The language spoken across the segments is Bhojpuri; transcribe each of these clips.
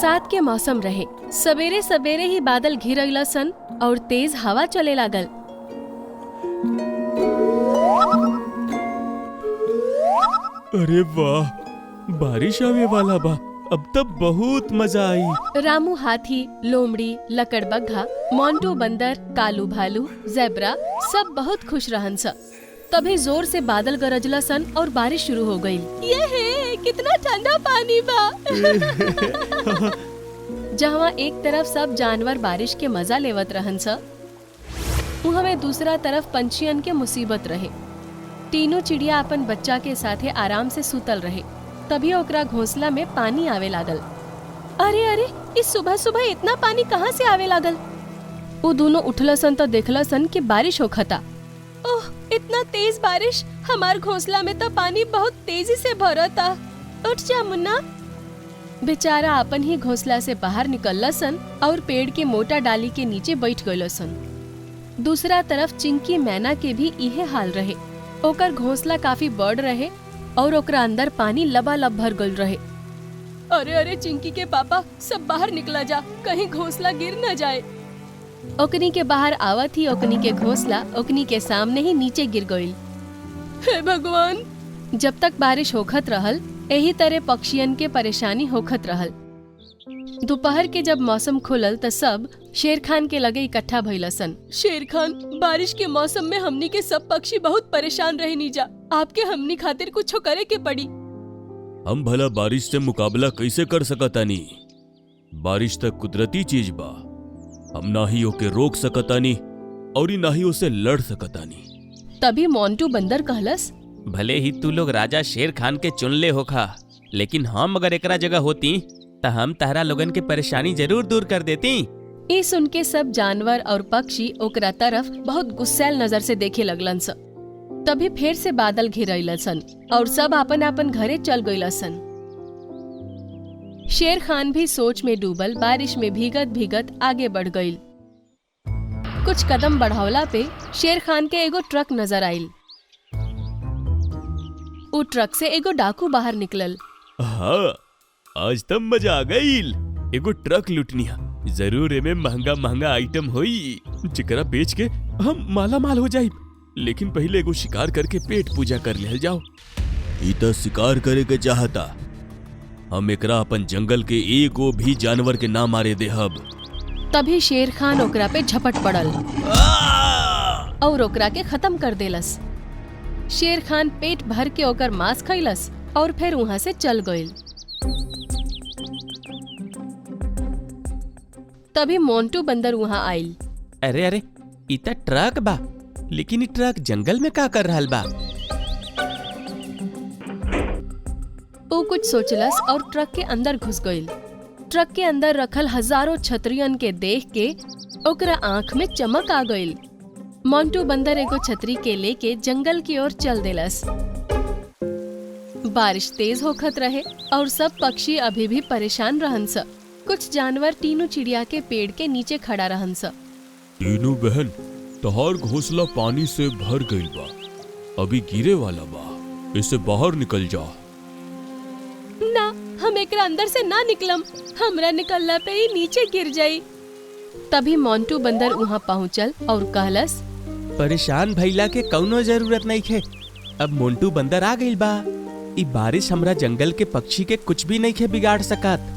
बरसात के मौसम रहे। सवेरे सवेरे ही बादल घिर अइला सन और तेज हवा चले लागल। अरे वाह, बारिश आवे वाला बा। अब तब बहुत मजा आई। रामू हाथी, लोमड़ी, लकड़बग्घा, मोंटू बंदर, कालू भालू, जेब्रा सब बहुत खुश रहन स। तभी जोर से बादल गरजला सन और बारिश शुरू हो गई। ये कितना ठंडा पानी बा। जहाँ एक तरफ सब जानवर बारिश के मजा लेवत रहन स, वहाँ में दूसरा तरफ पंछियन के मुसीबत रहे। तीनों चिड़िया अपन बच्चा के साथे आराम से सुतल रहे। तभी ओकरा घोंसला में पानी आवे लागल। अरे अरे, इस सुबह सुबह इतना पानी कहाँ से आवे लागल? वो दोनों उठलसन तो देखलसन कि बारिश होखता। ओह, इतना तेज बारिश! हमार घोंसला में तो पानी बहुत तेजी से भरता। उठ जा मुन्ना। बेचारा अपन ही घोंसला से बाहर निकलसन और पेड़ के मोटा डाली के नीचे बैठ गइलसन। दूसरा तरफ चिंकी मैना के भी इहे हाल रहे। ओकर घोंसला काफी बड़ रहे और ओकरा अंदर पानी लबालब भर गल रहे। अरे अरे चिंकी के पापा, सब बाहर निकला जा, कहीं घोंसला गिर न जाए। ओकनी के बाहर आवत ही ओकनी के घोंसला ओकनी के सामने ही नीचे गिर गइल। हे भगवान! जब तक बारिश होखत रहल, यही तरह पक्षियन के परेशानी होखत रहल। दोपहर के जब मौसम खुलल त सब शेर खान के लगे इकट्ठा भइलसन। शेर खान, बारिश के मौसम में हमनी के सब पक्षी बहुत परेशान रहे नीजा। आपके हमनी खातिर कुछ करे के पड़ी। हम भला बारिश से मुकाबला कैसे कर सकतानी? बारिश तक कुदरती चीज बा। हम ना ही ओके रोक सकतानी और ना ही उसे लड़ सकतानी। तभी मोंटू बंदर कहलस, भले ही तू लोग राजा शेर खान के चुन ले होखा, लेकिन हम अगर एकरा जगह होती तो हम तारा लोगन के परेशानी जरूर दूर कर देती। ये सुन के सब जानवर और पक्षी ओकरा तरफ बहुत गुस्सैल नजर से देखे लगलन स। तभी फिर से बादल घिरइलसन और सब अपन अपन घरे चल गइलसन। शेर खान भी सोच में डूबल बारिश में भीगत भीगत आगे बढ़ गइल। कुछ कदम बढ़ावला पे शेर खान के एगो ट्रक नजर आइल। उ ट्रक से एगो डाकू बाहर निकलल। हाँ, आज तब मजा आ गईल। एगो ट्रक लुटनिया, जरूर एमे महंगा महंगा आइटम होई जेकरा बेच के हम माला माल हो जाई। लेकिन पहले एगो शिकार करके पेट पूजा कर लेल जाओ। ई त शिकार करे के चाहता। हम एकरा अपन जंगल के एगो भी जानवर के ना मारे देहब। तभी शेर खान ओकरा पे झपट पड़ल और ओकरा के खत्म कर देलस। शेर खान पेट भर के ओकर मांस खइलस और फिर वहाँ से चल गइल। तभी मोंटू बंदर वहाँ आइल। अरे अरे, ई त ट्रक बा, लेकिन ई ट्रक जंगल में का कर रहल बा? वो कुछ सोचलस और ट्रक के अंदर घुस गइल। ट्रक के अंदर रखल हजारों छतरियन के देख के ओकरा आँख में चमक आ गइल। मोंटू बंदर एगो छतरी के लेके जंगल की ओर चल देलस। बारिश तेज होखत रहे और सब पक्षी अभी भी परेशान रहन स। कुछ जानवर तीनों चिड़िया के पेड़ के नीचे खड़ा रहन स। तीनों बहन, तहार घोंसला पानी से भर गइल बा, अभी गिरे वाला बा। इसे बाहर निकल जा। ना, हम एकरा अंदर से ना निकलम। हमरा निकलला पे ही नीचे गिर जाई। तभी मोंटू बंदर वहाँ पहुँचल और कहलस, परेशान भइला के कौनो जरूरत नहीं है। अब मोंटू बंदर आ गइल बा। ई बारिश हमरा जंगल के पक्षी के कुछ भी नहीं है बिगाड़ सकत।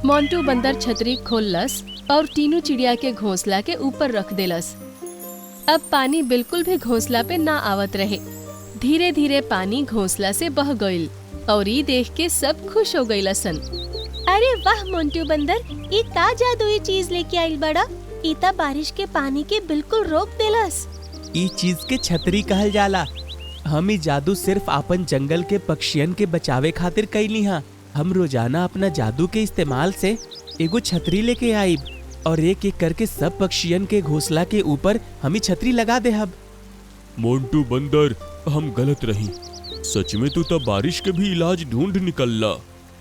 मोंटू बंदर छतरी खोललस और तीनों चिड़िया के घोंसला के ऊपर रख देलस। अब पानी बिल्कुल भी घोंसला पे ना आवत रहे। धीरे धीरे पानी घोंसला से बह गइल और ई देख के सब खुश हो गइलसन। अरे वाह मोंटू बंदर, ई का जादुई चीज लेके आइल बड़ा। ई ता बारिश के पानी के बिल्कुल रोक देलस। ई चीज के छतरी कहल जाला। हम ई जादू सिर्फ आपन जंगल के पक्षियन के बचावे खातिर कइली हा। हम रोजाना अपना जादू के इस्तेमाल से एगो छतरी लेके आइब और एक एक करके सब पक्षियन के घोंसला के ऊपर हम छतरी लगा देहब। मोंटू बंदर, हम गलत रही। सच में तू तब बारिश के भी इलाज ढूंढ निकलला।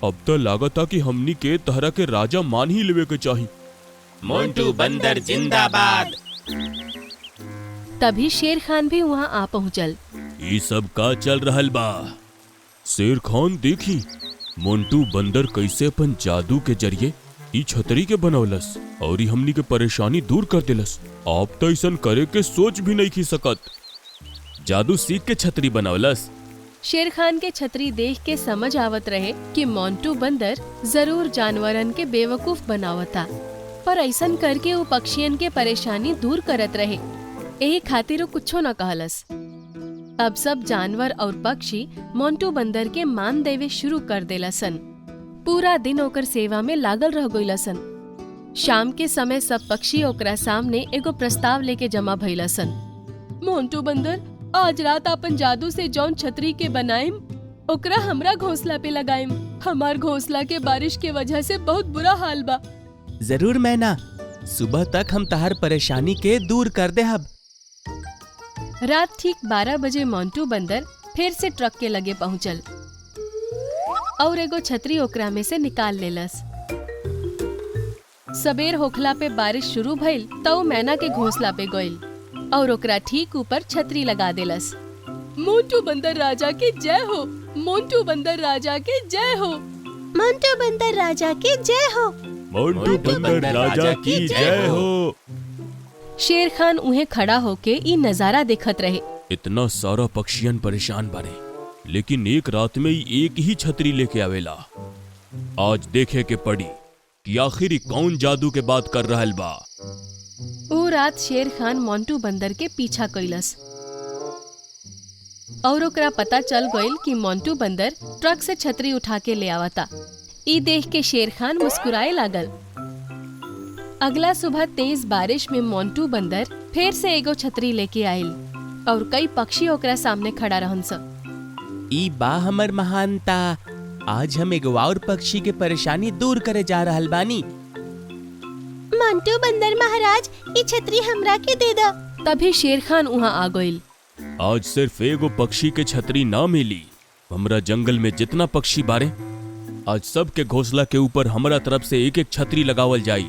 अब तो लागता कि हमनी के तहरा के राजा मान ही लेवे के चाही। मोंटू बंदर जिंदाबाद। तभी शेर खान भी वहाँ आ पहुँचल। ये सब का चल रहल बा? शेर खान देखी, मोंटू बंदर कैसे अपन जादू के जरिए ई छतरी के बनौलस और ई हमनी के परेशानी दूर कर देलस। आप तो ऐसा करे के सोच भी नहीं की सकत। जादू सीख के छतरी बनौलस। शेर खान के छतरी देख के समझ आवत रहे कि मोंटू बंदर जरूर जानवरन के बेवकूफ बनावता, पर ऐसन करके वो पक्षियन के परेशानी दूर करत रहे। यही खातिर वो कुछो न कहलस। अब सब जानवर और पक्षी मोंटू बंदर के मान देवे शुरू कर देलसन। पूरा दिन ओकर सेवा में लागल रह गइलसन। शाम के समय सब पक्षी ओकरा सामने एगो प्रस्ताव लेके जमा भइलसन। मोंटू बंदर, आज रात अपन जादू से जौन छतरी के बनाइम ओकरा हमरा घोंसला पे लगाइम। हमार घोंसला के बारिश के वजह से बहुत बुरा हाल बा। जरूर मैना, सुबह तक हम तहार परेशानी के दूर कर दे। अब रात ठीक 12 बजे मोंटू बंदर फिर से ट्रक के लगे पहुंचल और एगो छतरी ओकरा में से निकाल लेलस। सबेर होखला पे बारिश शुरू भइल तो मैना के घोंसला पे गइल और ओकरा ठीक ऊपर छतरी लगा देलस। मोंटू बंदर राजा के जय हो, मोंटू बंदर राजा के जय हो, मोंटू बंदर राजा की जय हो। मोंटू बंदर राजा की जय हो। शेर खान उन्हें खड़ा होके ई नजारा देखत रहे। इतना सारा पक्षियन परेशान बारे, लेकिन एक रात में ही एक ही छतरी लेके आवेला। आज देखे के पड़ी कि आखिर कौन जादू के बात कर रहल बा। वो रात शेर खान मोंटू बंदर के पीछा कइलस और ओकरा पता चल गइल कि मोंटू बंदर ट्रक से छतरी उठा के ले आवता। ई देख के शेर खान मुस्कुराए लागल। अगला सुबह तेज बारिश में मोंटू बंदर फिर से एगो छतरी लेके आइल और कई पक्षी ओकरा सामने खड़ा रहन स। ई बा हमर महानता, आज हम एगो और पक्षी के परेशानी दूर करे जा रहल बानी। मोंटू बंदर महाराज, ई छतरी हमरा के दे दा। तभी शेर खान वहाँ आ गइल। आज सिर्फ एगो पक्षी के छतरी ना मिली। हमरा जंगल में जितना पक्षी बारे, आज सब के घोंसला के ऊपर हमरा तरफ से एक एक छतरी लगावल जाई।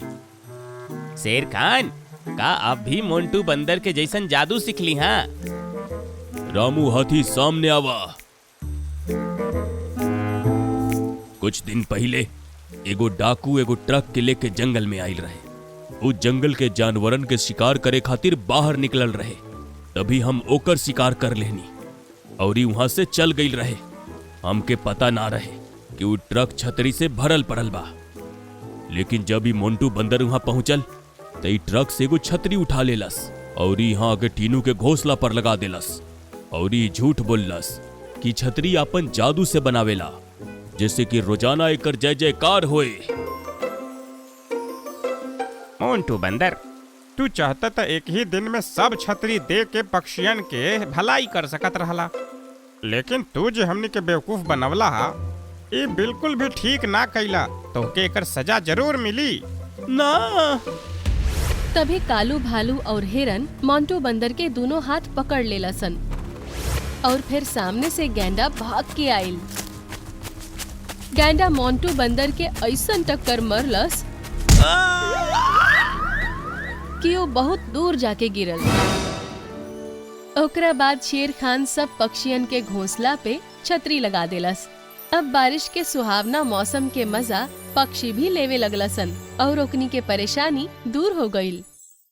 शेर खान, का आप भी मोंटू बंदर के जैसन जादू सीख ली? हाँ, रामू हाथी सामने आवा। कुछ दिन पहले एगो डाकू एगो ट्रक के लेके जंगल में आइल रहे। वो जंगल के जानवरन के शिकार करे खातिर बाहर निकलल रहे। तभी हम ओकर शिकार कर लेनी और ही वहां से चल गइल रहे। हमके पता ना रहे कि वो ट्रक छतरी से भरल पड़ल बा। लेकिन जब ही मोंटू बंदर वहां पहुंचल तो ई ट्रक से एगो छतरी उठा लेलस और यहाँ आगे टीनू के घोंसला पर लगा देलस और ई झूठ बोललस कि छतरी अपन जादू से बनावेला, जैसे कि रोजाना एकर जय जयकार होए। मोंटू बंदर, तू चाहता था एक ही दिन में सब छतरी दे के पक्षियन के भलाई कर सकत रहला, लेकिन तू जो हमनी के बेवकूफ बनवला हा, ये बिल्कुल भी ठीक ना कैला। तो के एकर सजा जरूर मिली ना। तभी कालू भालू और हिरन मोंटू बंदर के दोनों हाथ पकड़ लेलसन और फिर सामने से गैंडा भाग के आइल। गैंडा मोंटू बंदर के ऐसन टक्कर मरलस कि वो बहुत दूर जाके गिरल। ओकरा बाद शेर खान सब पक्षियन के घोंसला पे छतरी लगा देलस। अब बारिश के सुहावना मौसम के मजा पक्षी भी लेवे लगलसन और ओकनी के परेशानी दूर हो गईल।